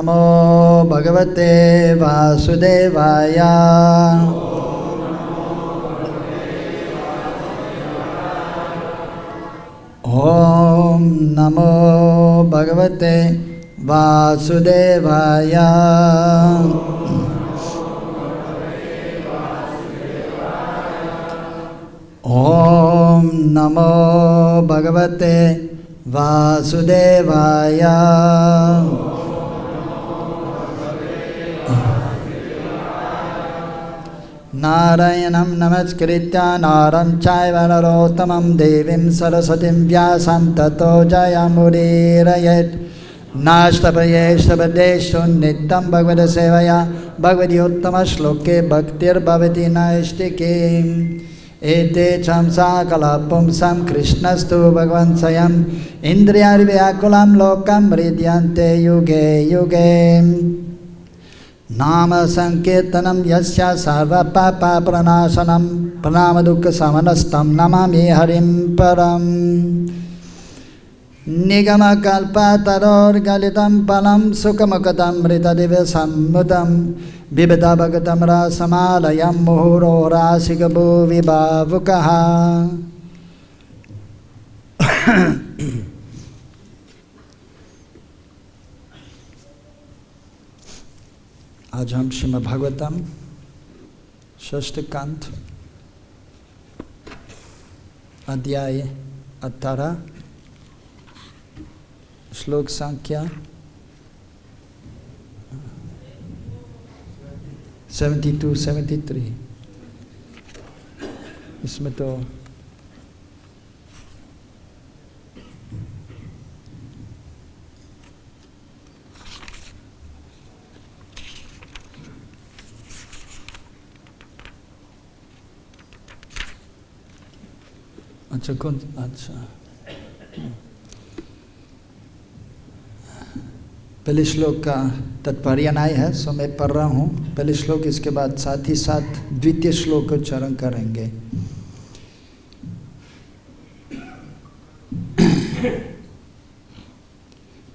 नमो भगवते वासुदेवाय। ओम नमो भगवते वासुदेवाय। ओम नमो भगवते वासुदेवाय। नारायणं नमस्कृत्य नरं चैव नरोत्तमं देवीं सरस्वतीं व्यासं ततो जयमुदीरयेत्। नास्तभयेष्टभद्रेषु नित्यं भगवद्सेवया भगवद्योत्तमश्लोके भक्तिर्भवति नैष्टिकीम्। एते चंसा कलापुंसां कृष्णस्तु भगवान् स्वयम् इन्द्रियार्व्याकुलं लोकं हृद्यन्ते युगे युगे। नाम संकीर्तनं यस्य सर्वपापप्रणाशनं प्रणामदुःखशमनस्तं नमामि हरिं परम्। निगमकल्पतरोर्गलितं फलं सुखमुखतमृतदिव्यसम्मुतं बिबधभगतं रसमालयं मुहुरो राशिकभुविभावुकः। आज हम श्रीमद् भागवतम षष्ठ कांत अध्याय 18 श्लोक संख्या 72-73 इसमें तो अच्छा कौन अच्छा पहले श्लोक का तात्पर्य नहीं है, सो मैं पढ़ रहा हूँ पहले श्लोक, इसके बाद साथ ही साथ द्वितीय श्लोक को उच्चारण करेंगे।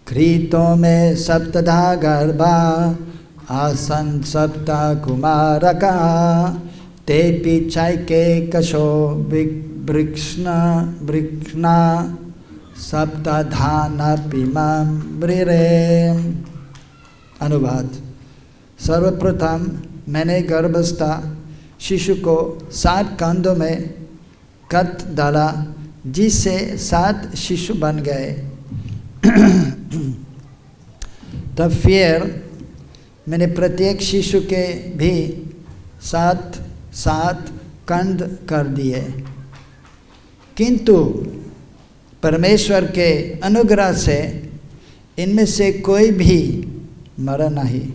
क्रीतो में सप्तधा गर्भा आसन सप्त कुमारका तेपि चैके कशो वृक्ष्णा सप्तधानपिमृरे। अनुवाद। सर्वप्रथम मैंने गर्भस्थ शिशु को 7 कंधों में कत डाला, जिससे 7 शिशु बन गए। तब फिर मैंने प्रत्येक शिशु के भी 7 कंध कर दिए, किंतु परमेश्वर के अनुग्रह से इनमें से कोई भी मरा नहीं।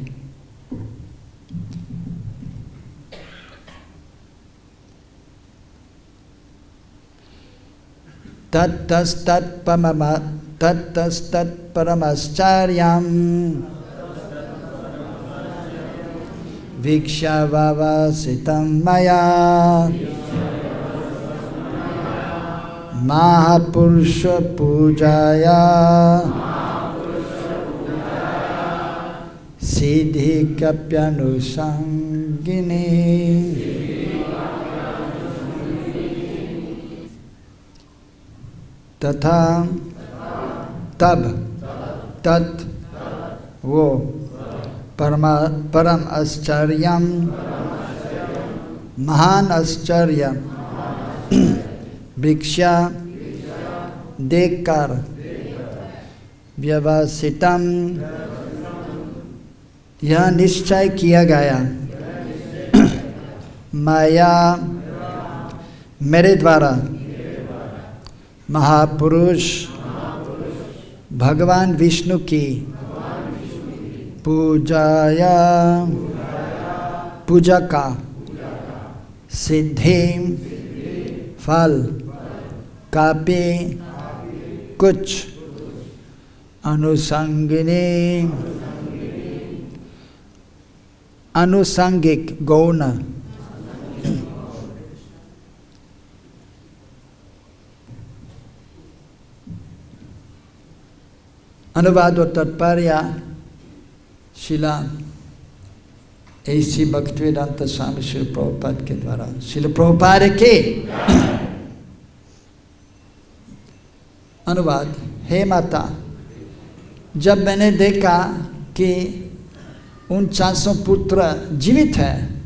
तत्तत्परमाश्चर्यं वीक्ष्य वावसितं मया महापुरुष पूजाया सिद्धि कप्यनुसंगिनी। तथा तब तत् वो परम आश्चर्यम महान आश्चर्य भिक्षा देखकर व्यवसितम यह निश्चय किया गया माया मेरे द्वारा महापुरुष भगवान विष्णु की पूजा का सिद्धि फल कापी कुछ अनुसंगिक गौण अनुवाद और तात्पर्य। शिला ऐसी भक्तिवेदांत स्वामी श्री प्रभुपाद के द्वारा श्रील प्रभुपाद के अनुवाद। हे माता, जब मैंने देखा कि उन 400 पुत्र जीवित हैं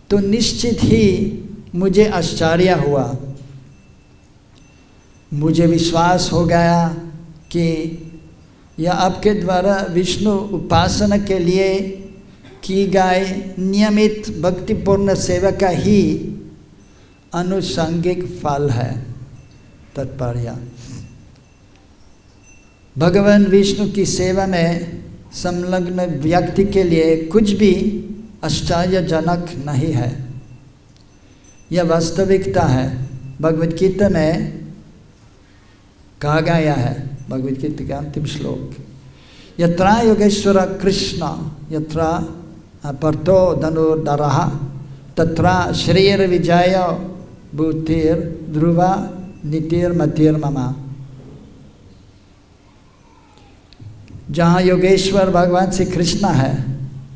तो निश्चित ही मुझे आश्चर्य हुआ। मुझे विश्वास हो गया कि यह आपके द्वारा विष्णु उपासना के लिए की गई नियमित भक्तिपूर्ण सेवा का ही अनुषंगिक फल है। तात्पर्य, भगवान विष्णु की सेवा में संलग्न व्यक्ति के लिए कुछ भी आश्चर्यजनक नहीं है। यह वास्तविकता है। भगवद गीता में कहा गया है, भगवद गीता का अंतिम श्लोक, यत्र योगेश्वर कृष्ण यत्र पर्तो धनुर्धरः तत्र श्रेयर विजय भूतिर ध्रुवा नीतिर्मतिर्मम। जहाँ योगेश्वर भगवान श्री कृष्ण है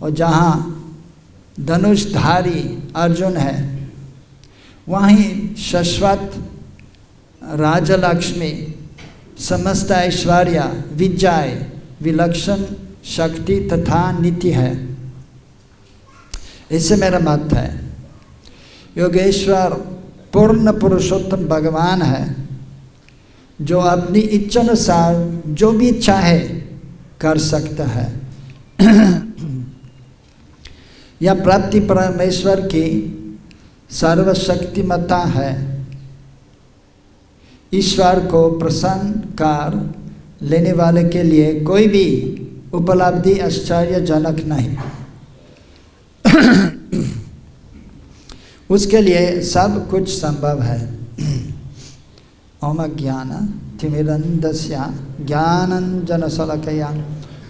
और जहाँ धनुषधारी अर्जुन है, वहीं शाश्वत राजलक्ष्मी, समस्त ऐश्वर्य, विजय, विलक्षण शक्ति तथा नीति है। इससे मेरा मत है। योगेश्वर पूर्ण पुरुषोत्तम भगवान है जो अपनी इच्छा अनुसार जो भी चाहे कर सकता है। यह प्राप्ति परमेश्वर की सर्वशक्तिमत्ता है। ईश्वर को प्रसन्न कर लेने वाले के लिए कोई भी उपलब्धि आश्चर्यजनक नहीं। उसके लिए सब कुछ संभव है। ओम ज्ञान तिमिरन्धस्य ज्ञानञ्जनशलाकया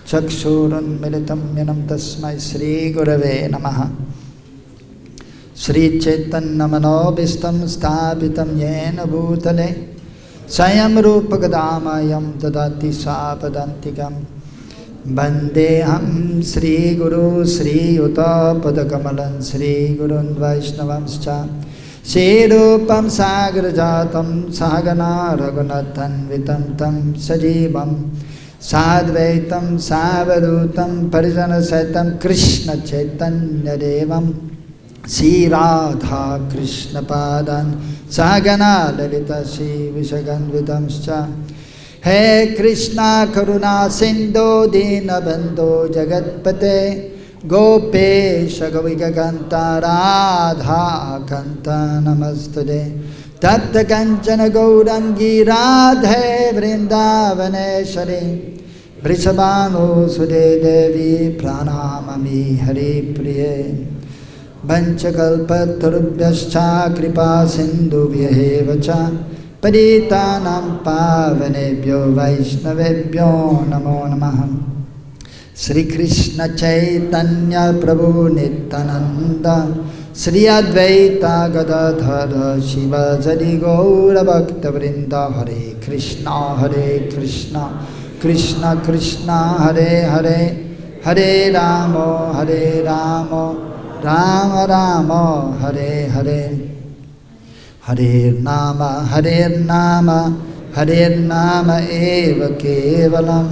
चक्षुरुन्मीलितं येन तस्मै श्रीगुरवे नमः। श्रीचैतन्यमनोभीष्टं स्थापितं येन भूतले स्वयं रूपकदामयं ददाति सापदान्तिकं। वन्देऽहं श्रीगुरु श्रीयुतपदकमलं श्रीगुरुन् वैष्णवंश्च श्रीरूपं सागरजातं सहगना रघुनाथान्वितं तं सजीवं साद्वैतं सावधूतं परिजनसहितं कृष्णचैतन्यदेवं श्रीराधा कृष्णपादान् सहगना ललिता श्रीविशगन्वितंश्च। हे कृष्णा करुणा सिन्धो दीनबन्धो जगत्पते गोपेश गौरिकान्ता राधा कान्ता नमस्तुते। तप्त कंचन गौरंगी राधे वृंदावनेश्वरी वृषभानुसुते देवी प्रणमामि हरिप्रिये। वंशकल्पतरुभ्यश्च कृपा सिन्धुभ्येव च पतितानां पावनेभ्यो वैष्णवेभ्यो नमो नमः। श्री कृष्ण चैतन्य प्रभु नित्यानंद श्री अद्वैता गदाधर शिवजरी गौरभक्तवृंद। हरे कृष्ण कृष्ण कृष्ण हरे हरे, हरे राम राम राम हरे हरे। हरे नाम एव केवलं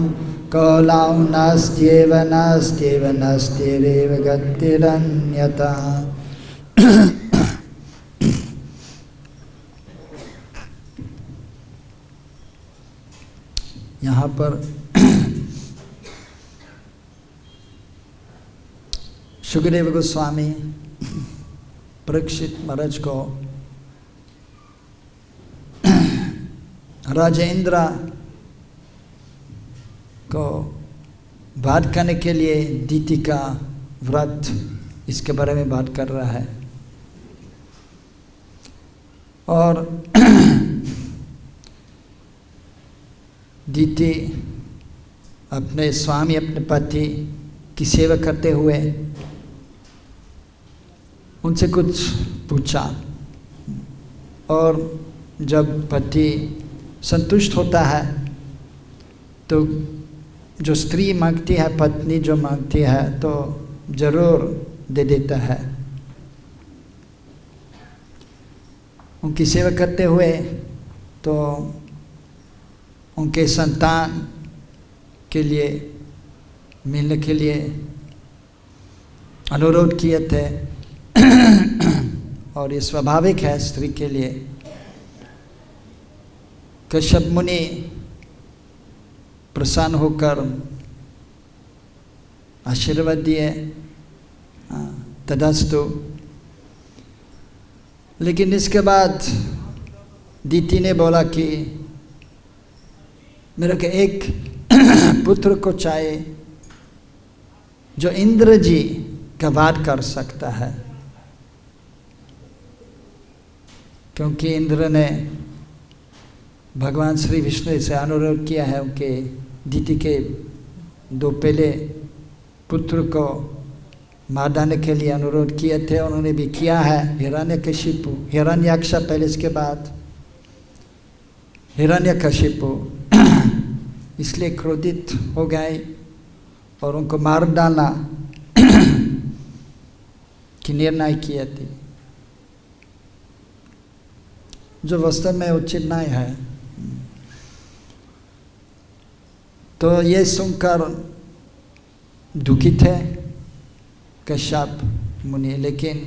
कौलाउ नास्त्येव नास्त्येरेव गतिरन्यथा। यहाँ पर सुखदेव गोस्वामी परीक्षित महाराज को राजेंद्र को बात करने के लिए दीति का व्रत, इसके बारे में बात कर रहा है। और दीति अपने स्वामी, अपने पति की सेवा करते हुए उनसे कुछ पूछा, और जब पति संतुष्ट होता है तो जो स्त्री मांगती है, पत्नी जो मांगती है तो जरूर दे देता है। उनकी सेवा करते हुए तो उनके संतान के लिए मिलने के लिए अनुरोध किए थे और ये स्वाभाविक है स्त्री के लिए। कश्यप मुनि प्रसन्न होकर आशीर्वाद दिए, तदास्तु। लेकिन इसके बाद दीति ने बोला कि मेरे को एक पुत्र को चाहिए जो इंद्र जी का वाद कर सकता है, क्योंकि इंद्र ने भगवान श्री विष्णु से अनुरोध किया है उनके दीति के दो पहले पुत्र को मार डालने के लिए अनुरोध किए थे, उन्होंने भी किया है। हिरण्यकशिपु, हिरण्याक्ष पहले, इसके बाद हिरण्यकशिपु इसलिए क्रोधित हो गए और उनको मार डालना की निर्णय किए थे, जो वास्तव में उचित नहीं है। तो ये सुनकर दुखी थे कश्यप मुनि, लेकिन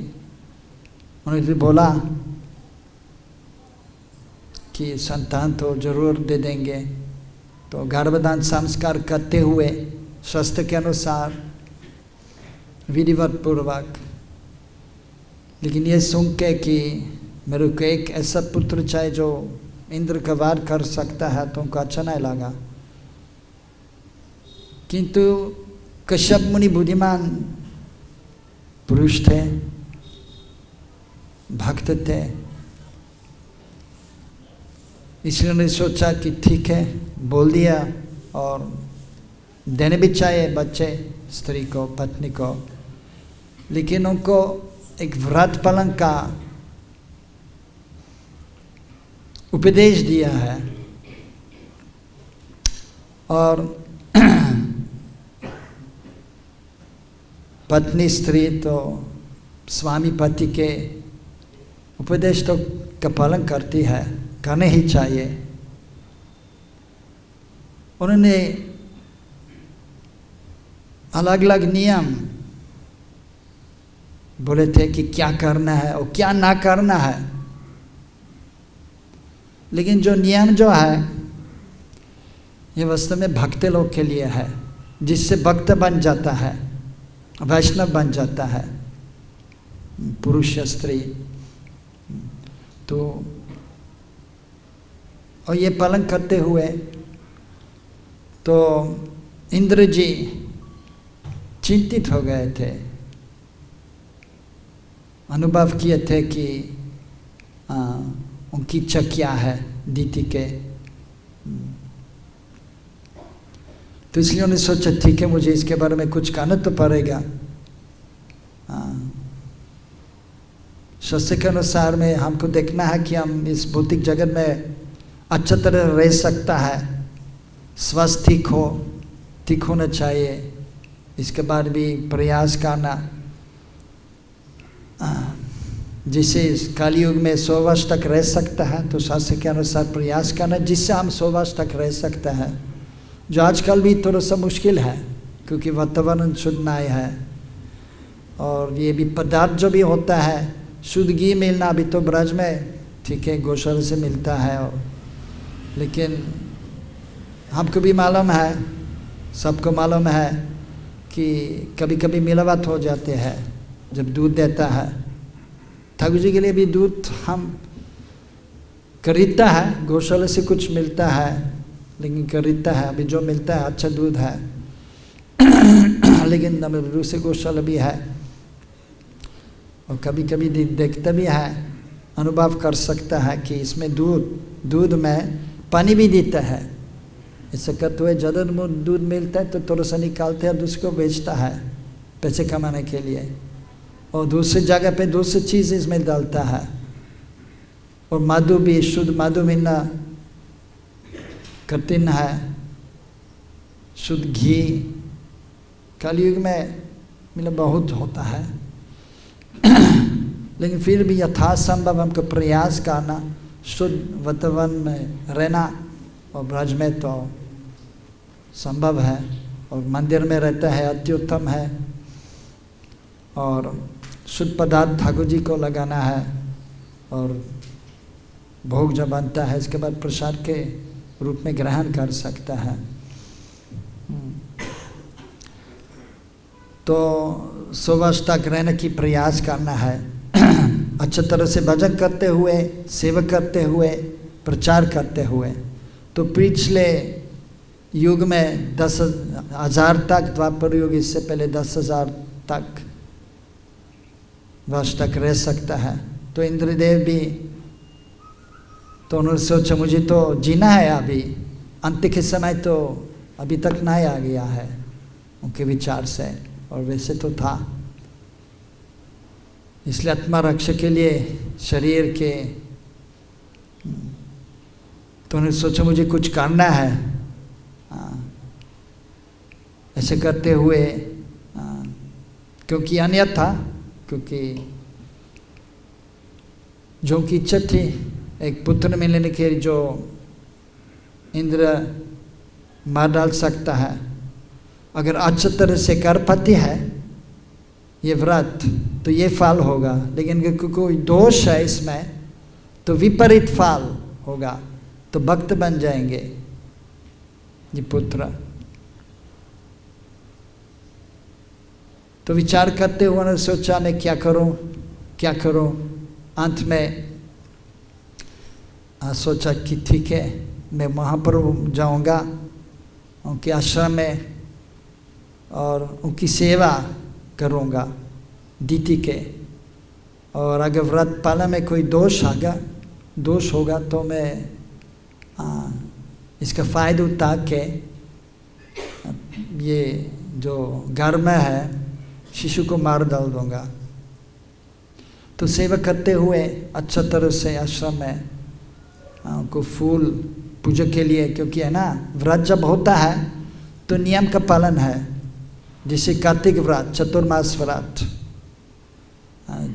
उन्होंने बोला कि संतान तो जरूर दे देंगे। तो गर्भदान संस्कार करते हुए शास्त्र के अनुसार विधिवत पूर्वक, लेकिन ये सुन के कि मेरे को एक ऐसा पुत्र चाहिए जो इंद्र का वार कर सकता है, तो उनको अच्छा नहीं लगा। किंतु कश्यप मुनि बुद्धिमान पुरुष थे, भक्त थे, इसलिए उन्होंने सोचा कि ठीक है, बोल दिया और देने भी चाहिए बच्चे स्त्री को, पत्नी को। लेकिन उनको एक व्रत पालन का उपदेश दिया है और पत्नी स्त्री तो स्वामी पति के उपदेश तो का पालन करती है, करने ही चाहिए। उन्होंने अलग अलग नियम बोले थे कि क्या करना है और क्या ना करना है, लेकिन जो नियम जो है ये वास्तव में भक्त लोग के लिए है, जिससे भक्त बन जाता है, वैष्णव बन जाता है, पुरुष या स्त्री। तो और ये पालन करते हुए तो इंद्र जी चिंतित हो गए थे, अनुभव किए थे कि उनकी इच्छा क्या है दीति के। तो इसलिए उन्होंने सोचा ठीक है, मुझे इसके बारे में कुछ कहना तो पड़ेगा। शास्त्र के अनुसार में हमको देखना है कि हम इस भौतिक जगत में अच्छा तरह रह सकता है, स्वास्थ्य ठीक होना चाहिए, इसके बाद भी प्रयास करना, जिससे इस कलयुग में 100 वर्ष तक रह सकता है, तो शास्त्र के अनुसार प्रयास करना जिससे हम 100 वर्ष तक रह सकता है, जो आजकल भी थोड़ा सा मुश्किल है क्योंकि वातावरण शुद्ध नहीं है। और ये भी पदार्थ जो भी होता है, शुद्ध घी मिलना अभी तो ब्रज में ठीक है, गौशाला से मिलता है, और लेकिन हमको भी मालूम है, सबको मालूम है कि कभी कभी मिलावट हो जाते हैं जब दूध देता है। ठाकुर जी के लिए भी दूध हम खरीदता है, गौशाला से कुछ मिलता है, लेकिन खरीदता है, अभी जो मिलता है अच्छा दूध है लेकिन दूसरे गौशाला भी है, और कभी कभी देखता भी है, अनुभव कर सकता है कि इसमें दूध में पानी भी देता है। ऐसा करते हुए ज़्यादा दूध मिलता है तो थोड़ा सा निकालते हैं, दूसरे को बेचता है पैसे कमाने के लिए, और दूसरी जगह पे दूसरी चीज़ इसमें डालता है। और मधु भी, शुद्ध मधु मिलना कठिन है, शुद्ध घी कलयुग में मतलब बहुत होता है लेकिन फिर भी यथासंभव हमको प्रयास करना, शुद्ध वातावरण में रहना, और ब्रज में तो संभव है और मंदिर में रहता है अत्युत्तम है। और शुद्ध पदार्थ ठाकुर जी को लगाना है और भोग जब बनता है इसके बाद प्रसाद के रूप में ग्रहण कर सकता है। तो 100 वर्ष तक रहने की प्रयास करना है अच्छी तरह से भजन करते हुए, सेवा करते हुए, प्रचार करते हुए। तो पिछले युग में 10,000 तक, द्वापर युग इससे पहले 10,000 तक वर्ष तक रह सकता है। तो इंद्रदेव भी, तो उन्होंने सोचा मुझे तो जीना है अभी, अंत के समय तो अभी तक नहीं आ गया है उनके विचार से, और वैसे तो था। इसलिए आत्मा रक्षा के लिए शरीर के, तो उन्होंने सोचा मुझे कुछ करना है। ऐसे करते हुए क्योंकि अन्यथा, क्योंकि जो उनकी इच्छा थी एक पुत्र मिलने के, जो इंद्र मार डाल सकता है, अगर अच्छी तरह से कर पाती है ये व्रत तो ये फल होगा, लेकिन अगर कोई दोष है इसमें तो विपरीत फल होगा, तो भक्त बन जाएंगे ये पुत्र। तो विचार करते हुए उन्होंने सोचा मैं क्या करूं, क्या करूं। अंत में सोचा कि ठीक है मैं वहाँ पर जाऊँगा उनके आश्रम में और उनकी सेवा करूँगा दीति के, और अगर व्रत पालन में कोई दोष होगा तो मैं इसका फ़ायदा उठा के ये जो घर में है शिशु को मार डाल दूँगा। तो सेवा करते हुए अच्छा तरह से आश्रम में उनको फूल पूजा के लिए, क्योंकि है ना व्रत जब होता है तो नियम का पालन है, जैसे कार्तिक व्रत, चतुर्मास व्रत।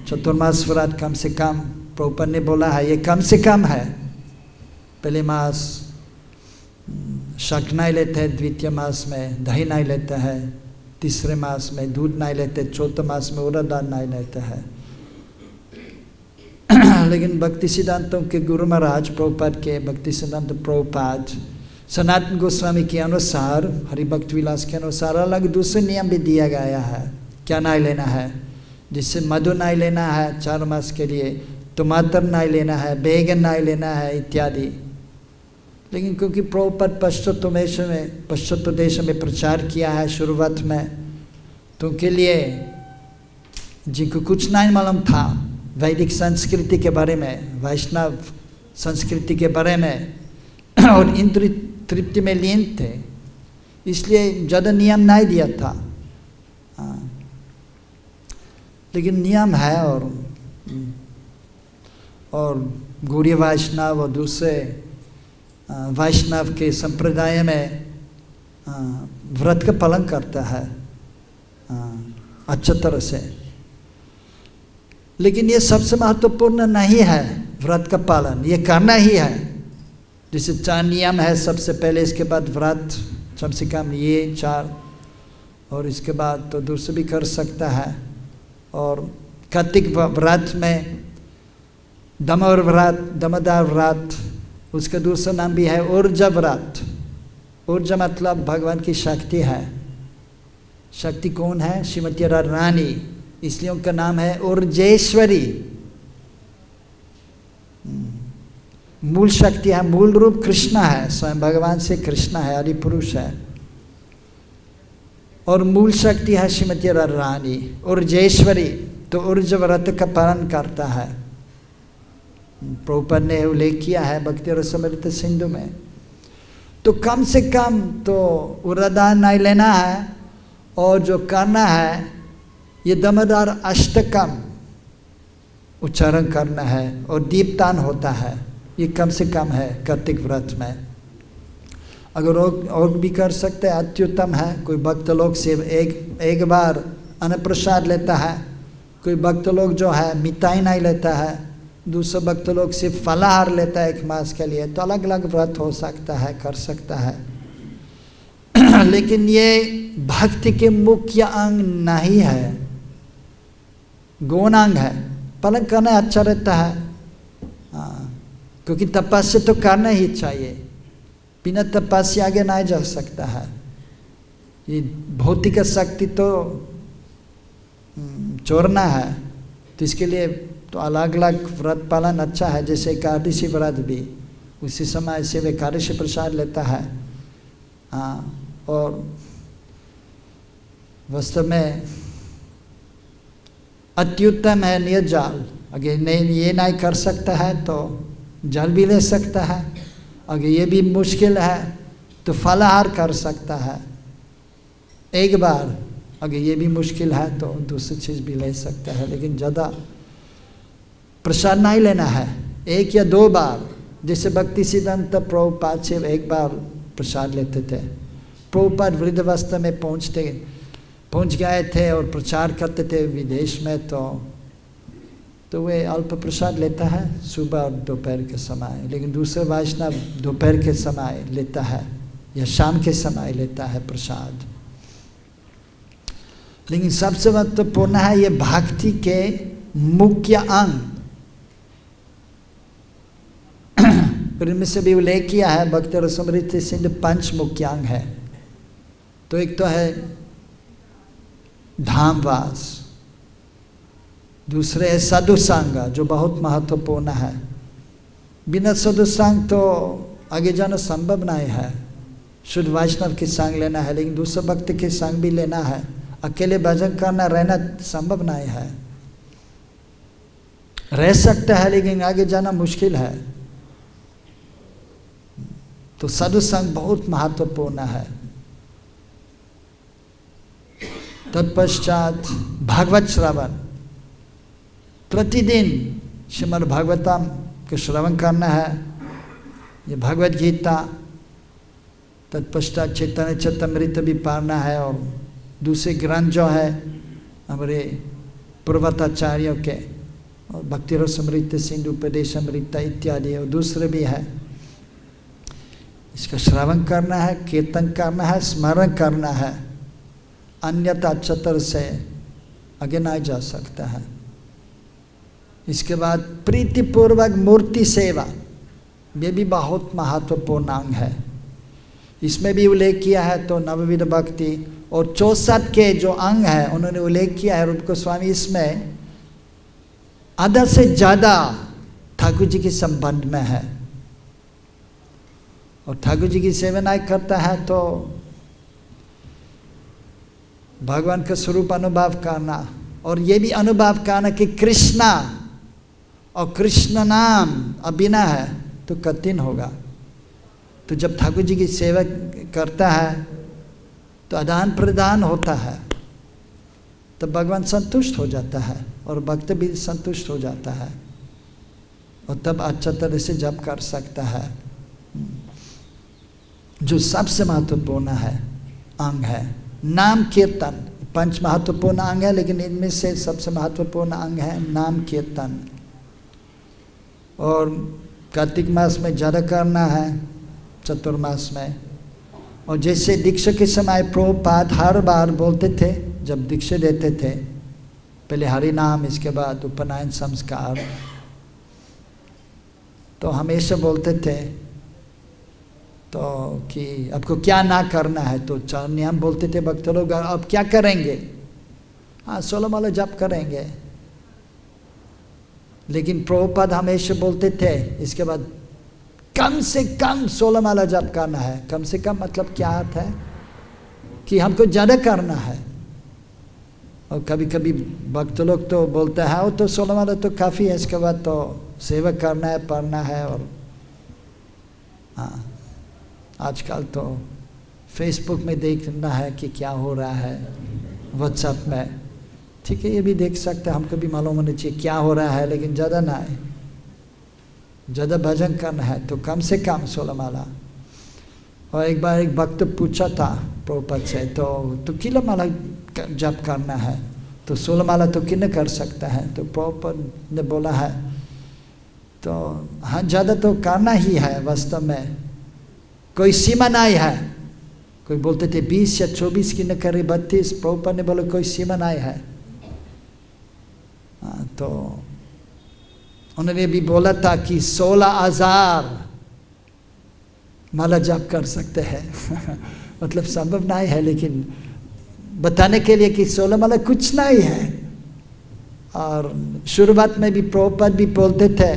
चतुर्मास व्रत कम से कम प्रभुपाद ने बोला है ये कम से कम है। पहले मास शाक नहीं लेते हैं, द्वितीय मास में दही नहीं लेते हैं, तीसरे मास में दूध नहीं लेते, चौथे मास में उड़द दाल नहीं लेते हैं। लेकिन भक्ति सिद्धांतों के गुरु महाराज प्रभुपाद के, भक्ति सिद्धांत प्रभुपाद सनातन गोस्वामी के अनुसार, हरिभक्त विलास के अनुसार अलग दूसरे नियम भी दिया गया है क्या नहीं लेना है। जिससे मधु नहीं लेना है 4 मास के लिए, टमाटर नहीं लेना है, बैगन नहीं लेना है इत्यादि। लेकिन क्योंकि प्रभुपाद पश्चात देश में प्रचार किया है शुरुआत में, तो उनके लिए जिनको कुछ नहीं मालूम था वैदिक संस्कृति के बारे में, वैष्णव संस्कृति के बारे में, और इंद्रिय तृप्ति में लीन थे, इसलिए ज़्यादा नियम नहीं दिया था। लेकिन नियम है, और गौड़ीय वैष्णव और दूसरे वैष्णव के संप्रदाय में व्रत का पालन करता है अच्छा तरह से। लेकिन ये सबसे महत्वपूर्ण नहीं है व्रत का पालन, ये करना ही है। जैसे 4 नियम है सबसे पहले, इसके बाद व्रत कम से कम ये 4, और इसके बाद तो दूसरे भी कर सकता है। और कार्तिक व्रत में दमोदर व्रत, उसका दूसरा नाम भी है ऊर्जा व्रत। ऊर्जा मतलब भगवान की शक्ति है। शक्ति कौन है? श्रीमती रानी, इसलिए उनका नाम है ऊर्जेश्वरी। मूल शक्ति है, मूल रूप कृष्ण है, स्वयं भगवान से कृष्ण है, आदि पुरुष है। और मूल शक्ति है श्रीमती रानी ऊर्जेश्वरी। तो ऊर्जा व्रत का पालन करता है। प्रभुपाद ने उल्लेख किया है भक्ति रसामृत सिंधु में। तो कम से कम तो उर्दान नहीं लेना है, और जो करना है ये दमोदर अष्टकम उच्चारण करना है, और दीपदान होता है, ये कम से कम है कार्तिक व्रत में। अगर और भी कर सकते हैं अत्युत्तम है। कोई भक्त लोग सिर्फ एक बार अन्न प्रसाद लेता है, कोई भक्त लोग जो है मिठाई नहीं लेता है, दूसरे भक्त लोग सिर्फ फलाहार लेता है 1 मास के लिए। तो अलग अलग व्रत हो सकता है, कर सकता है। लेकिन ये भक्ति के मुख्य अंग नहीं है, गौण अंग है। पालन करना अच्छा रहता है, हाँ, क्योंकि तपस्या तो करना ही चाहिए, बिना तपस्या आगे नहीं जा सकता है। ये भौतिक शक्ति तो छोड़ना है, तो इसके लिए तो अलग अलग व्रत पालन अच्छा है। जैसे एकादशी व्रत भी उसी समय से एकादशी प्रसाद लेता है, हाँ। और वास्तव में अत्युत्तम है निर्जल। अगर नहीं ये नहीं कर सकता है तो जल भी ले सकता है, अगर ये भी मुश्किल है तो फलाहार कर सकता है एक बार, अगर ये भी मुश्किल है तो दूसरी चीज़ भी ले सकता है। लेकिन ज़्यादा प्रसाद नहीं लेना है, 1 या 2 बार। जैसे भक्ति सिद्धांत प्रभुपाद से 1 बार प्रसाद लेते थे। प्रभुपाद वृद्धावस्था में पहुंच गए थे और प्रचार करते थे विदेश में, तो वे अल्प प्रसाद लेता है सुबह और दोपहर के समय। लेकिन दूसरे वैष्णव दोपहर के समय लेता है या शाम के समय लेता है प्रसाद। लेकिन सबसे महत्वपूर्ण है ये भक्ति के मुख्य अंग। इनमें से भी उल्लेख किया है भक्ति रसमृति सिंधु 5 मुख्य अंग है। तो एक तो है धामवास, दूसरे है साधुसंग जो बहुत महत्वपूर्ण है। बिना साधुसंग तो आगे जाना संभव नहीं है। शुद्ध वैष्णव के संग लेना है, लेकिन दूसरे भक्त के संग भी लेना है। अकेले भजन करना रहना संभव नहीं है, रह सकता है लेकिन आगे जाना मुश्किल है। तो साधुसंग बहुत महत्वपूर्ण है। तत्पश्चात भागवत श्रवण, प्रतिदिन श्रीमद् भागवतम के श्रवण करना है, ये भगवत गीता। तत्पश्चात चैतन्य चरितामृत भी पढ़ना है, और दूसरे ग्रंथ जो है हमारे पूर्वताचार्यों के, और भक्ति रसमृत सिंधु उपदेशामृत इत्यादि और दूसरे भी है। इसका श्रवण करना है, कीर्तन करना है, स्मरण करना है, अन्यथा अच्छी तरह से आगे नहीं जा सकता है। इसके बाद प्रीतिपूर्वक मूर्ति सेवा, ये भी बहुत महत्वपूर्ण अंग है। इसमें भी उल्लेख किया है तो नवविध भक्ति और 64 के जो अंग है उन्होंने उल्लेख किया है। रूप गोस्वामी इसमें आधा से ज़्यादा ठाकुर जी के संबंध में है, और ठाकुर जी की सेवा नहीं करता है तो भगवान का स्वरूप अनुभव करना, और ये भी अनुभव करना कि कृष्णा और कृष्ण नाम अबिना है तो कठिन होगा। तो जब ठाकुर जी की सेवा करता है तो आदान प्रदान होता है, तब भगवान संतुष्ट हो जाता है और भक्त भी संतुष्ट हो जाता है, और तब अच्छा तरह से जप कर सकता है। जो सबसे महत्वपूर्ण है अंग है नाम कीर्तन। 5 महत्वपूर्ण अंग है, लेकिन इनमें से सबसे महत्वपूर्ण अंग है नाम कीर्तन। और कार्तिक मास में ज़्यादा करना है, चतुर्मास में। और जैसे दीक्षा के समय प्रभुपाद हर बार बोलते थे, जब दीक्षा देते थे, पहले हरि नाम, इसके बाद उपनयन संस्कार, तो हमेशा बोलते थे तो कि आपको क्या ना करना है। तो 4 नियम बोलते थे भक्त लोग, अब क्या करेंगे? हाँ 16 माला जप करेंगे। लेकिन प्रभुपाद हमेशा बोलते थे इसके बाद कम से कम 16 माला जप करना है। कम से कम मतलब क्या अर्थ है कि हमको ज़्यादा करना है। और कभी कभी भक्त लोग तो बोलते हैं वो तो 16 माला तो काफ़ी है, इसके बाद तो सेवा करना है, पढ़ना है। और हाँ आजकल तो फेसबुक में देखना है कि क्या हो रहा है, व्हाट्सएप में, ठीक है ये भी देख सकते हैं, हमको भी मालूम होना चाहिए क्या हो रहा है। लेकिन ज़्यादा ना है, ज़्यादा भजन करना है तो कम से कम 16 माला। और एक बार एक भक्त पूछा था प्रभुपाद से, तो किला माला जप करना है, तो 16 माला तो किन कर सकता है? तो प्रभुपाद ने बोला है तो हाँ, ज़्यादा तो करना ही है, वास्तव में कोई सीमा नहीं है। कोई बोलते थे 20 या 24 की न करे 32, प्रभुपाद ने बोला कोई सीमा नहीं है। तो उन्होंने भी बोला था कि 16,000 माला जाप कर सकते हैं मतलब संभव नहीं है, लेकिन बताने के लिए कि 16 माला कुछ नहीं है। और शुरुआत में भी प्रभुपाद भी बोलते थे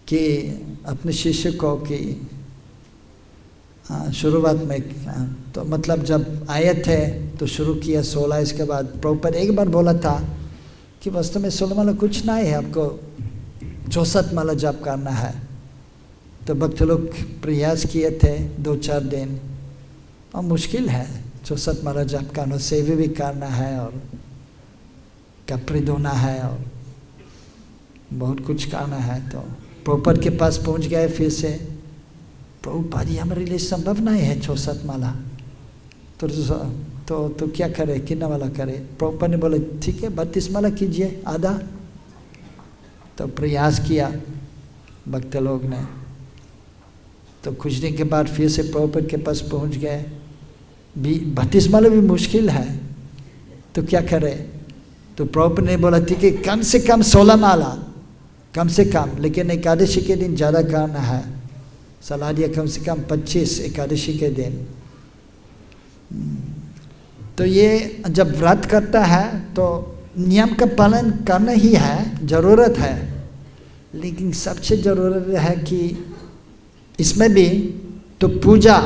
कि अपने शिष्य को कि शुरुआत में तो मतलब जब आए थे तो शुरू किया 16, इसके बाद प्रभुपाद एक बार बोला था कि वास्तव में 16 माला कुछ नहीं है, आपको 64 माला जाप करना है। तो भक्त लोग प्रयास किए थे 2-4 दिन, और मुश्किल है 64 माला जाप करना, सेवा भी करना है और कपड़े धोना है और बहुत कुछ करना है। तो प्रभुपाद के पास पहुंच गए फिर से, प्रभुपाद ये हमारे लिए संभव नहीं है 64 माला, तो क्या करे, कितना वाला करे? प्रभुपाद ने बोले ठीक है 32 माला कीजिए, आधा। तो प्रयास किया भक्त लोग ने, तो कुछ दिन के बाद फिर से प्रभुपाद के पास पहुंच गए। 32 माला भी मुश्किल है, तो क्या करे? तो प्रभुपाद ने बोला ठीक है कम से कम 16 माला, कम से कम, लेकिन एकादशी के दिन ज़्यादा करना है। सलाह दिया कम से कम 25 एकादशी के दिन। तो ये जब व्रत करता है तो नियम का पालन करना ही है, ज़रूरत है, लेकिन सबसे ज़रूरत है कि इसमें भी तो पूजा,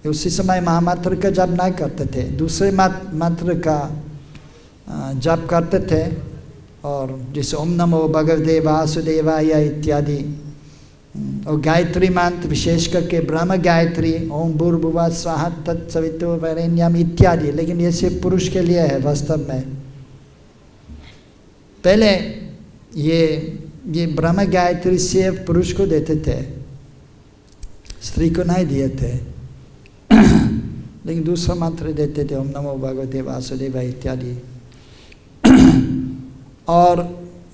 उसी समय महामंत्र का जप नहीं करते थे, दूसरे मंत्र का जप करते थे। और जैसे ओम नमो भगवते वासुदेवाय इत्यादि, और गायत्री मंत्र विशेष करके ब्रह्म गायत्री, ओम भूर्भुवः स्वः तत्सवितुर्वरेण्यम इत्यादि, लेकिन ये सिर्फ पुरुष के लिए है वास्तव में। पहले ये ब्रह्म गायत्री सिर्फ पुरुष को देते थे, स्त्री को नहीं दिए थे लेकिन दूसरा मंत्र देते थे, ओम नमो भगवते वासुदेवाय इत्यादि। और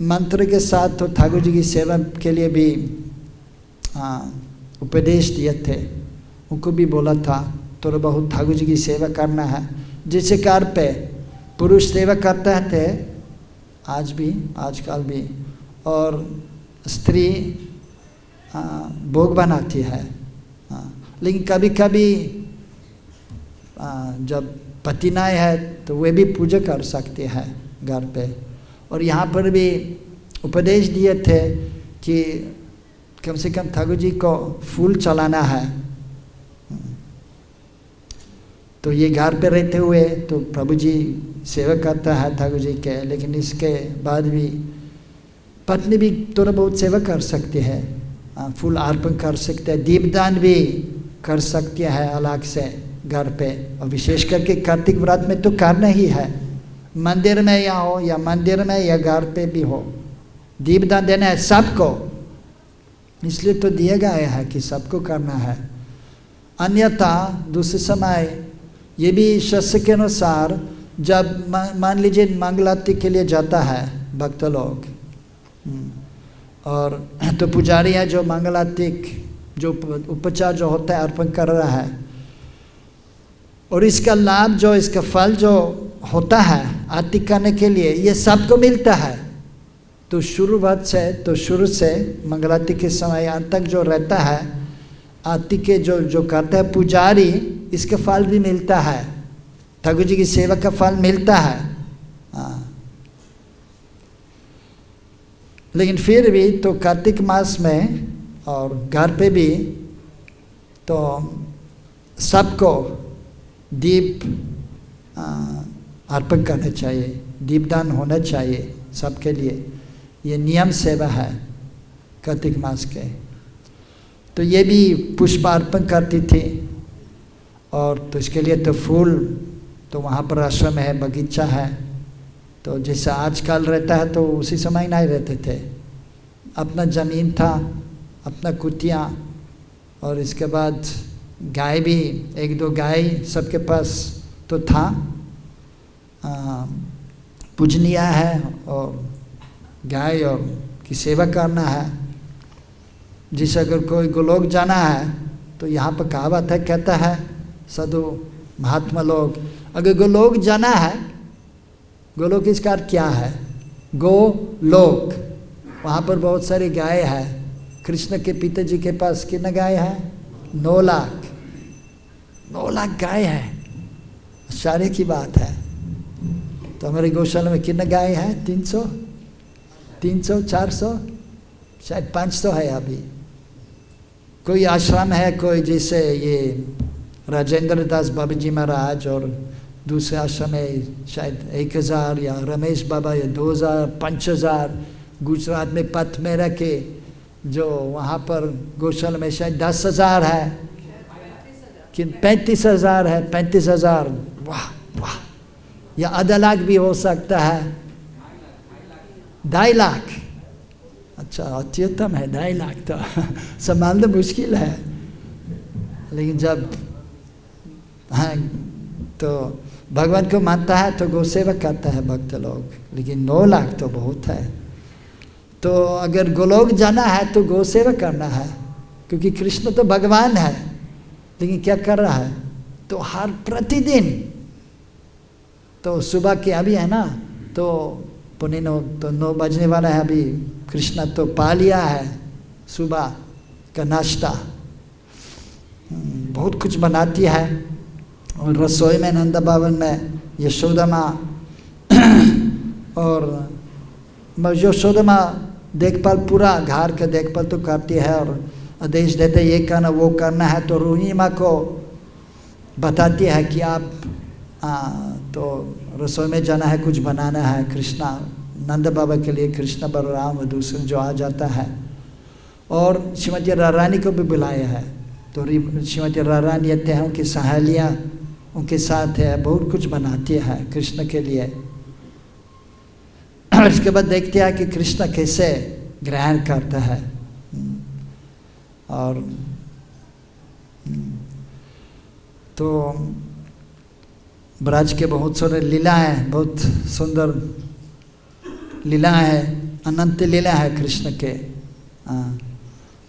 मंत्र के साथ तो ठाकुर जी की सेवा के लिए भी उपदेश दिए थे, उनको भी बोला था थोड़ा बहुत ठाकुर जी की सेवा करना है। जैसे कार पे पुरुष सेवा करते थे आज भी, आजकल भी, और स्त्री भोग बनाती है। लेकिन कभी कभी जब पति नहीं है तो वे भी पूजा कर सकते हैं घर पे। और यहाँ पर भी उपदेश दिए थे कि कम से कम ठाकुर जी को फूल चलाना है। तो ये घर पे रहते हुए तो प्रभु जी सेवा करता है ठाकुर जी के, लेकिन इसके बाद भी पत्नी भी थोड़ा बहुत सेवा कर सकती है, फूल अर्पण कर सकते हैं, दीपदान भी कर सकती है अलग से घर पे। और विशेष करके कार्तिक व्रत में तो करना ही है, मंदिर में या हो या मंदिर में या घर पे भी हो, दीपदान देना है सबको, इसलिए तो दिया गया है कि सबको करना है। अन्यथा दूसरे समय ये भी शास्त्र के अनुसार जब मान लीजिए मंगलारती के लिए जाता है भक्त लोग, और तो पुजारी है जो मंगलारती जो उपचार जो होता है अर्पण कर रहा है, और इसका लाभ जो इसका फल जो होता है आरती करने के लिए ये सबको मिलता है। तो शुरुआत से तो शुरू से मंगलारती के समय अंत तक जो रहता है आरती के जो करता है पुजारी, इसका फल भी मिलता है, ठाकुर जी की सेवा का फल मिलता है। लेकिन फिर भी तो कार्तिक मास में और घर पे भी तो सबको दीप अर्पण करना चाहिए, दीपदान होना चाहिए सबके लिए, ये नियम सेवा है कार्तिक मास के। तो ये भी पुष्प अर्पण करती थी, और तो इसके लिए तो फूल तो वहाँ पर आश्रम है, बगीचा है, तो जैसा आजकल रहता है तो उसी समय नहीं रहते थे, अपना ज़मीन था, अपना कुटिया, और इसके बाद गाय भी, एक दो गाय सबके पास तो था, पूजनीय है और गाय और की सेवा करना है। जिसे अगर कोई गोलोक जाना है तो यहाँ पर कहावत है, कहता है साधु महात्मा लोग, अगर गोलोक जाना है, गोलोक इसका अर्थ क्या है? गोलोक, वहाँ पर बहुत सारी गाय है। कृष्ण के पिताजी के पास कितना गाय है? 9 लाख 9 लाख गाय है। आश्चर्य की बात है। तो हमारे गौशाला में कितना गाय है? 300 400 शायद 500 है अभी। कोई आश्रम है, कोई जैसे ये राजेंद्र दास बाबा जी महाराज, और दूसरे आश्रम में शायद 1000 या रमेश बाबा या 2000 5000। गुजरात में पथ में रखे जो वहाँ पर गौशाला में शायद 10,000 है कि 35,000 है। 35,000, वाह वाह। या आधा लाख भी हो सकता है, 2.5 लाख। अच्छा, अत्युत्तम है 2.5 लाख। तो संभालना मुश्किल है, लेकिन जब हाँ तो भगवान को मानता है तो गौ सेवा करता है भक्त लोग। लेकिन 9 लाख तो बहुत है। तो अगर गोलोक जाना है तो गौ सेवा करना है, क्योंकि कृष्ण तो भगवान है। लेकिन क्या कर रहा है? तो हर प्रतिदिन, तो सुबह के अभी है ना, तो 9 बजने वाला है अभी। कृष्णा तो पा लिया है सुबह का नाश्ता, बहुत कुछ बनाती है। और रसोई में नंदा भवन में यशोदा माँ और यशोदा माँ देखभाल, पूरा घर का देखभाल तो करती है और आदेश देते ये करना वो करना है। तो रोहिणी माँ को बताती है कि आप तो रसोई में जाना है, कुछ बनाना है कृष्णा नंद बाबा के लिए, कृष्ण बलराम और दूसरे जो आ जाता है। और श्रीमती रारानी को भी बुलाया है। तो श्रीमती रारानी आते हैं, उनकी सहेलियाँ उनके साथ है, बहुत कुछ बनाती है कृष्ण के लिए। इसके बाद देखते हैं कि कृष्ण कैसे ग्रहण करता है। और तो ब्रज के बहुत सारे लीला हैं, बहुत सुंदर लीला है, अनंत लीला है कृष्ण के।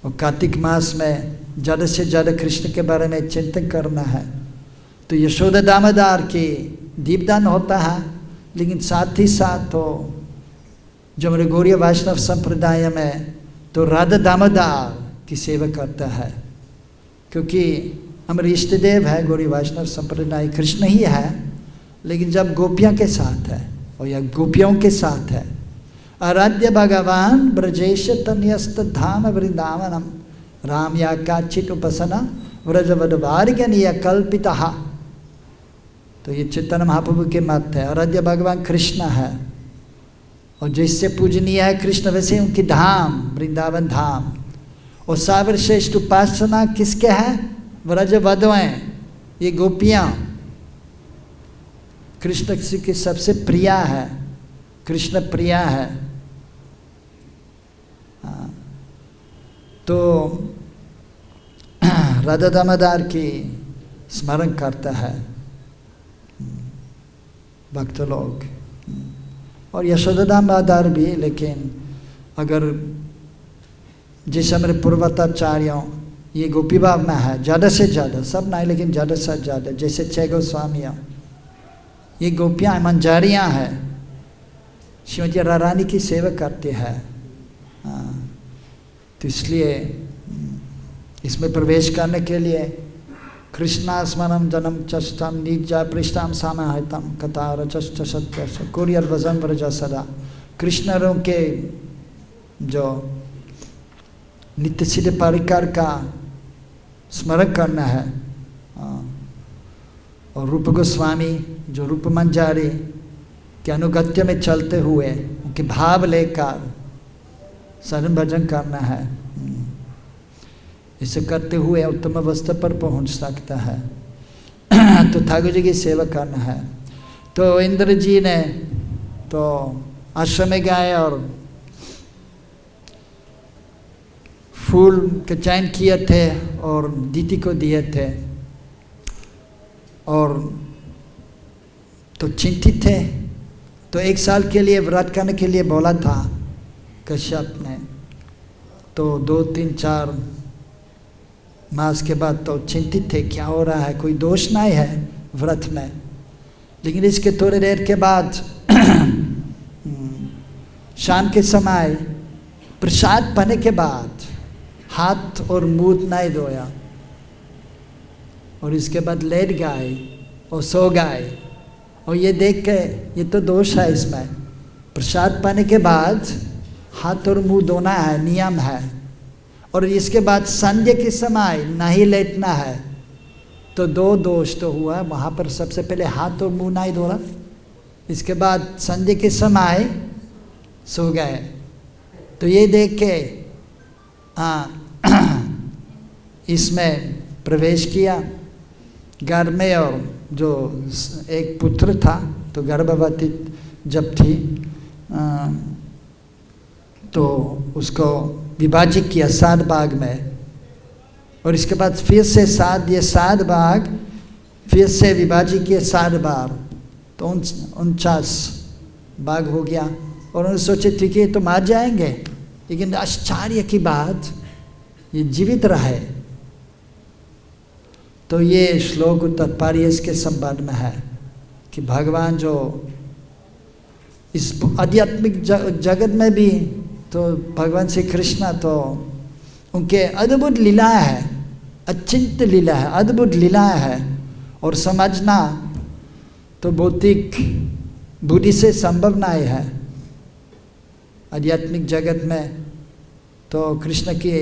और कार्तिक मास में ज़्यादा से ज़्यादा कृष्ण के बारे में चिंतन करना है। तो यशोदा दामोदर की दीपदान होता है, लेकिन साथ ही साथ तो जो हमारे गौड़ीय वैष्णव संप्रदाय में तो राधा दामोदर की सेवा करता है, क्योंकि हमारे इष्ट देव है गौड़ीय वैष्णव संप्रदाय कृष्ण ही है। लेकिन जब गोपियाँ के साथ है और या गोपियों के साथ है, आराध्य भगवान ब्रजेश तन्यस्त धाम वृंदावनम राम या काचित उपासना व्रजवदवार्गनीय कल्पिता। तो ये चैतन्य महाप्रभु के मत है। आराध्य भगवान कृष्ण है और जिससे पूजनीय है कृष्ण, वैसे उनकी धाम वृंदावन धाम। और सर्वश्रेष्ठ उपासना किसके है? व्रजवधुएं, ये गोपियाँ कृष्ण की सबसे प्रिया है, कृष्ण प्रिया है। तो राधा दामोदर की स्मरण करता है भक्त लोग, और यशोदा दामोदर भी। लेकिन अगर जैसे हमारे पूर्वताचार्यों ये गोपी भाव में है, ज़्यादा से ज़्यादा, सब नहीं लेकिन ज़्यादा से ज़्यादा, जैसे 6 गोस्वामियों, ये गोपियाँ मंजारियाँ हैं, श्रीमती रारानी की सेवा करती है। तो इसलिए इसमें प्रवेश करने के लिए कृष्णा स्मरम जन्म चष्टम निजा पृष्ठाम समाहितम कथा रचष्ट सत्य कुरियर वजन व्रजा सदा। कृष्णरों के जो नित्य सिद्ध परिकर का स्मरण करना है। और रूप गोस्वामी जो रूप मंजारी के अनुगत्य में चलते हुए उनके भाव लेकर शरण भजन करना है। इसे करते हुए उत्तम अवस्था पर पहुंच सकता है। तो ठाकुर जी की सेवा करना है। तो इंद्र जी ने तो आश्रम में गए और फूल के चयन किए थे और दीति को दिए थे। और तो चिंतित थे। तो 1 साल के लिए व्रत करने के लिए बोला था कश्यप ने। तो 2, 3, 4 मास के बाद तो चिंतित थे क्या हो रहा है, कोई दोष नहीं है व्रत में। लेकिन इसके थोड़ी देर के बाद शाम के समय प्रसाद पाने के बाद हाथ और मुंह नहीं धोया और इसके बाद लेट गए और सो गए। और ये देख के ये तो दोष है इसमें, प्रसाद पाने के बाद हाथ और मुंह धोना है, नियम है। और इसके बाद संध्या के समय नहीं लेटना है। तो 2 दोष तो हुआ वहाँ पर। सबसे पहले हाथ और मुंह नहीं धोना, इसके बाद संध्या के समय सो गए। तो ये देख के इसमें प्रवेश किया घर में। और जो एक पुत्र था तो गर्भवती जब थी तो उसको विभाजित किया 7 भाग में। और इसके बाद फिर से 7 भाग फिर से विभाजित किए 7 बार, तो 49 भाग हो गया। और उन्होंने सोचे ठीक है तो मार जाएंगे, लेकिन आश्चर्य की बात ये जीवित रहे। तो ये श्लोक तात्पर्य इसके संबंध में है कि भगवान जो इस आध्यात्मिक जगत में भी तो भगवान श्री कृष्ण तो उनके अद्भुत लीलाएं है, अचिंत्य लीला है, अद्भुत लीलाएं है। और समझना तो भौतिक बुद्धि से संभव नहीं है। आध्यात्मिक जगत में तो कृष्ण की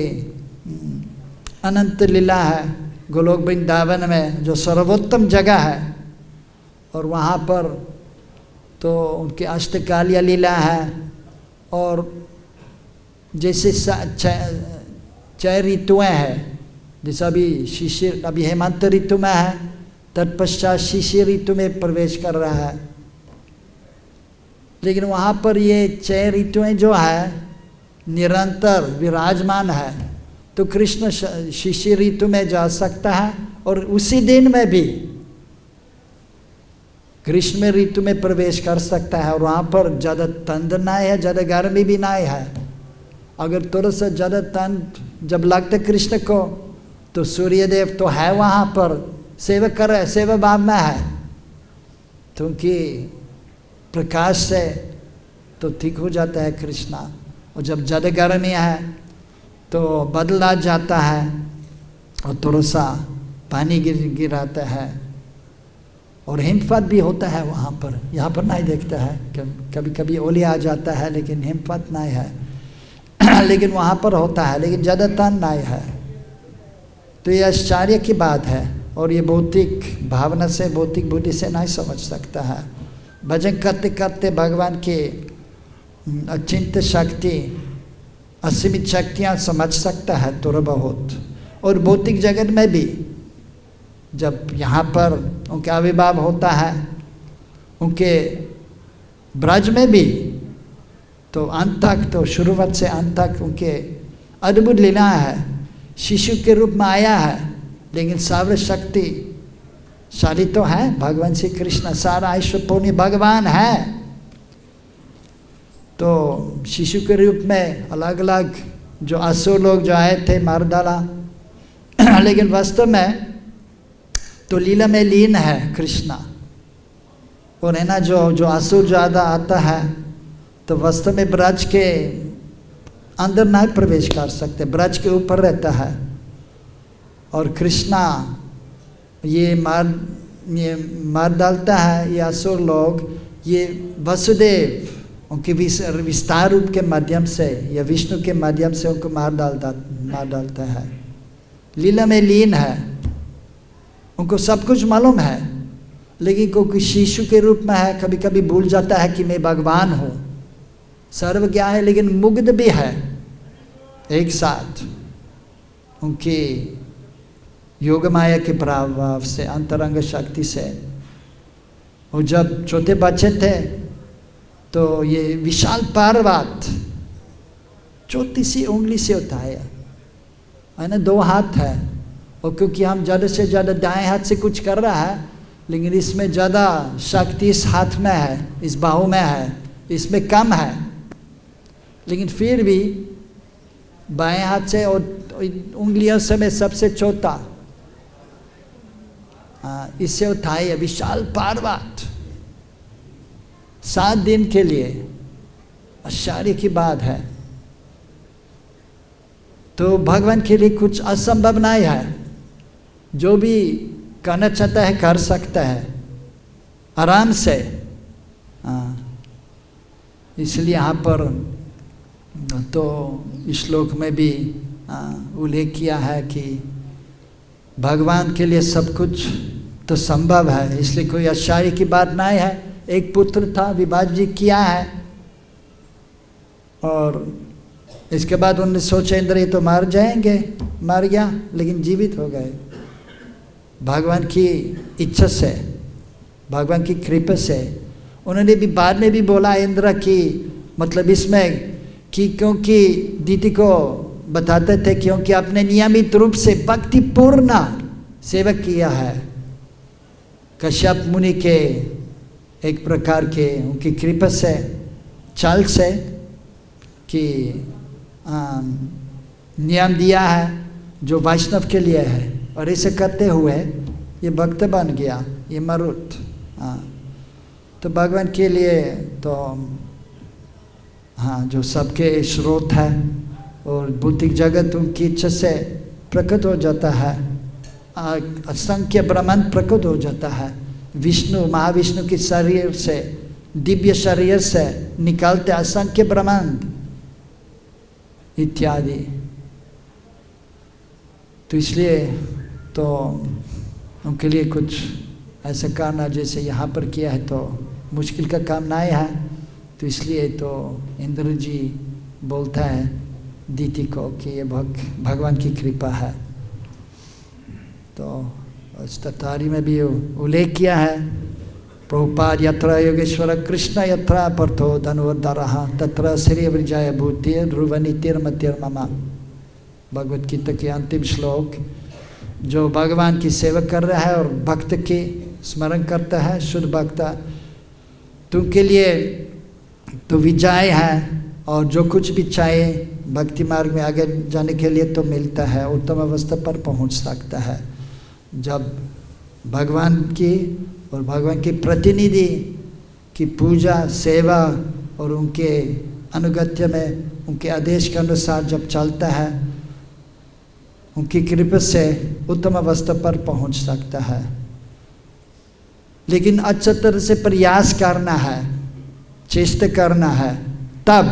अनंत लीला है। गोलोक वृंदावन में जो सर्वोत्तम जगह है, और वहाँ पर तो उनकी अष्टकालिया लीला है। और जैसे 6 ऋतुएँ हैं, जैसे अभी शिशिर, अभी हेमंत ऋतु में है, तत्पश्चात शिशिर ऋतु में प्रवेश कर रहा है। लेकिन वहाँ पर ये 6 ऋतुएँ जो है निरंतर विराजमान है। तो कृष्ण शिशिर ऋतु में जा सकता है और उसी दिन में भी ग्रीष्म ऋतु में प्रवेश कर सकता है। और वहाँ पर ज़्यादा ठंड नहीं है, ज़्यादा गर्मी भी नहीं है। अगर थोड़ा सा ज़्यादा ठंड जब लगता कृष्ण को तो सूर्यदेव तो है वहाँ पर, सेवा कर रहे, सेवा भाव में है, क्योंकि प्रकाश से तो ठीक हो जाता है कृष्णा। और जब ज़्यादा गर्मी है तो बदला जाता है और थोड़ा सा पानी गिराता है और हिमपात भी होता है वहाँ पर। यहाँ पर नहीं देखता है, कभी कभी ओले आ जाता है लेकिन हिमपात नहीं है लेकिन वहाँ पर होता है, लेकिन ज़्यादा ठंड नहीं है। तो ये आश्चर्य की बात है और ये भौतिक भावना से, भौतिक बुद्धि से नहीं समझ सकता है। भजन करते करते भगवान की अचिंत्य शक्ति, असीमित शक्तियाँ समझ सकता है थोड़ा बहुत। और भौतिक जगत में भी जब यहाँ पर उनका आविर्भाव होता है, उनके ब्रज में भी तो अंत तक, तो शुरुआत से अंत तक उनके अद्भुत लीला है। शिशु के रूप में आया है, लेकिन सर्वशक्तिशाली तो है भगवान श्री कृष्ण, सारा ऐश्वर्य भगवान है। तो शिशु के रूप में अलग अलग जो असुर लोग जो आए थे मार डाला लेकिन वास्तव में तो लीला में लीन है कृष्णा। और है ना जो असुर ज़्यादा आता है तो वास्तव में ब्रज के अंदर नहीं प्रवेश कर सकते, ब्रज के ऊपर रहता है। और कृष्णा ये मार डालता है ये असुर लोग, ये वसुदेव उनके विस्तार रूप के माध्यम से या विष्णु के माध्यम से उनको मार डालता है। लीला में लीन है, उनको सब कुछ मालूम है, लेकिन क्योंकि शिशु के रूप में है कभी कभी भूल जाता है कि मैं भगवान हूँ। सर्वज्ञ है लेकिन मुग्ध भी है एक साथ उनकी योग माया के प्रभाव से, अंतरंग शक्ति से। और जब छोटे बच्चे थे तो ये विशाल पर्वत छोटी सी उंगली से उठाया है ना, 2 हाथ है। और क्योंकि हम ज़्यादा से ज़्यादा दाएं हाथ से कुछ कर रहा है लेकिन इसमें ज़्यादा शक्ति इस हाथ में है, इस बाहु में है, इसमें कम है। लेकिन फिर भी बाएं हाथ से और उंगलियों से मैं सबसे छोटा, इससे उठाई विशाल पर्वत 7 दिन के लिए। आश्चर्य की बात है। तो भगवान के लिए कुछ असंभव नहीं है। जो भी करना चाहता है कर सकता है आराम से। इसलिए यहाँ पर तो इस श्लोक में भी उल्लेख किया है कि भगवान के लिए सब कुछ तो संभव है, इसलिए कोई आश्चर्य की बात नहीं है। एक पुत्र था, विभाज जी किया है, और इसके बाद उन्होंने सोचा इंद्र ये तो मार जाएंगे, मर गया, लेकिन जीवित हो गए भगवान की इच्छा से, भगवान की कृपा से। उन्होंने भी बाद में भी बोला इंद्र की, मतलब इसमें कि क्योंकि दीदी को बताते थे, क्योंकि आपने नियमित रूप से भक्तिपूर्ण सेवा किया है कश्यप मुनि के एक प्रकार के उनकी कृपा से, चाल से, कि नियम दिया है जो वैष्णव के लिए है, और इसे करते हुए ये भक्त बन गया, ये मरुत। तो भगवान के लिए तो जो सबके स्रोत है और भौतिक जगत उनकी इच्छा से प्रकट हो जाता है, असंख्य ब्रह्मांड प्रकट हो जाता है। विष्णु, महाविष्णु के शरीर से, दिव्य शरीर से निकलते असंख्य ब्रह्मांड इत्यादि। तो इसलिए तो उनके लिए कुछ ऐसा करना जैसे यहाँ पर किया है तो मुश्किल का काम नहीं है। तो इसलिए तो इंद्र जी बोलता है दीति को कि ये भगवान की कृपा है। तो इस तत्वारी में भी उल्लेख किया है, प्रभुपाद यत्र योगेश्वर कृष्ण यत्र पर्थो धनुर्धरः तत्र श्री विजय भूति ध्रुवनीतिर्मतिर्मम। भगवत गीता के अंतिम श्लोक। जो भगवान की सेवा कर रहा है और भक्त की स्मरण करता है, शुद्ध भक्त, तुमके लिए तो विजय है, और जो कुछ भी चाहिए भक्ति मार्ग में आगे जाने के लिए तो मिलता है, उत्तम अवस्था पर पहुंच सकता है। जब भगवान की और भगवान के प्रतिनिधि की पूजा, सेवा और उनके अनुगत्य में, उनके आदेश के अनुसार जब चलता है, उनकी कृपा से उत्तम अवस्था पर पहुंच सकता है। लेकिन अच्छी तरह से प्रयास करना है, चेष्टा करना है, तब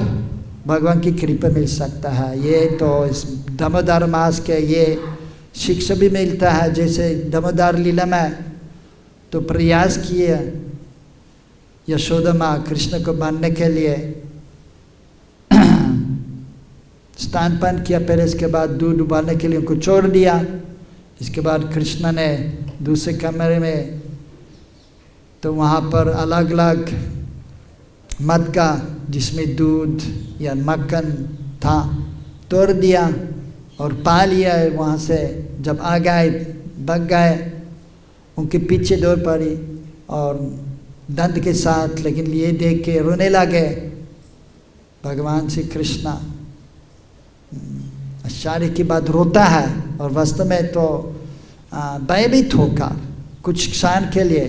भगवान की कृपा मिल सकता है। ये तो इस दामोदर मास के ये शिक्षा भी मिलता है। जैसे दामोदर लीला में तो प्रयास किए यशोदा माँ कृष्ण को मानने के लिए, स्तनपान किया, फिर इसके बाद दूध उबालने के लिए उनको छोड़ दिया। इसके बाद कृष्ण ने दूसरे कमरे में तो वहाँ पर अलग अलग मटका जिसमें दूध या मक्खन था तोड़ दिया और पा लिया। वहाँ से जब आ गए, भाग गए, उनके पीछे दौड़ पड़ी और दंड के साथ, लेकिन ये देख के रोने लगे भगवान श्री कृष्ण। आश्चर्य की बात, रोता है और वास्तव में तो भयभीत होकर कुछ क्षण के लिए,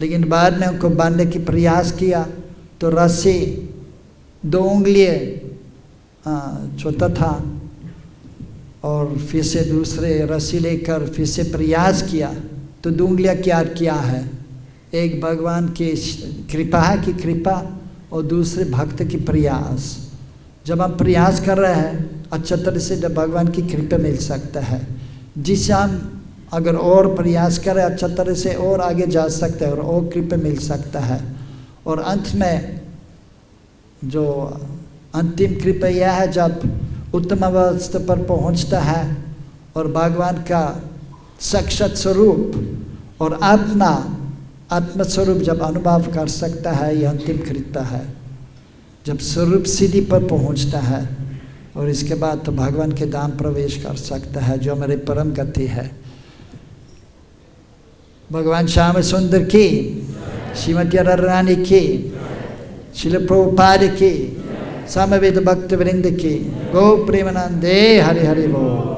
लेकिन बाद में उनको बांधने की प्रयास किया तो रस्सी 2 उंगलियां छोटा था, और फिर से दूसरे रस्सी लेकर फिर से प्रयास किया तो 2 उंगलियां क्या किया है, एक भगवान की कृपा है कि कृपा, और दूसरे भक्त की प्रयास। जब हम प्रयास कर रहे हैं अच्छा तरह से, जब भगवान की कृपा मिल सकता है, जिससे हम अगर और प्रयास करें अच्छा तरह से और आगे जा सकते हैं और कृपा मिल सकता है। और अंत में जो अंतिम कृपा यह है जब उत्तम अवस्था पर पहुंचता है और भगवान का साक्षात स्वरूप और आत्मस्वरूप जब अनुभव कर सकता है, यह अंतिम कृपा है। जब स्वरूप सिद्धि पर पहुंचता है और इसके बाद तो भगवान के धाम प्रवेश कर सकता है, जो हमारे परम गति है। भगवान श्याम सुंदर की, श्रीमती रानी की, श्रील प्रभुपाद की, समवेत भक्त वृंद की, गो प्रेमानंदे हरि हरि बोल।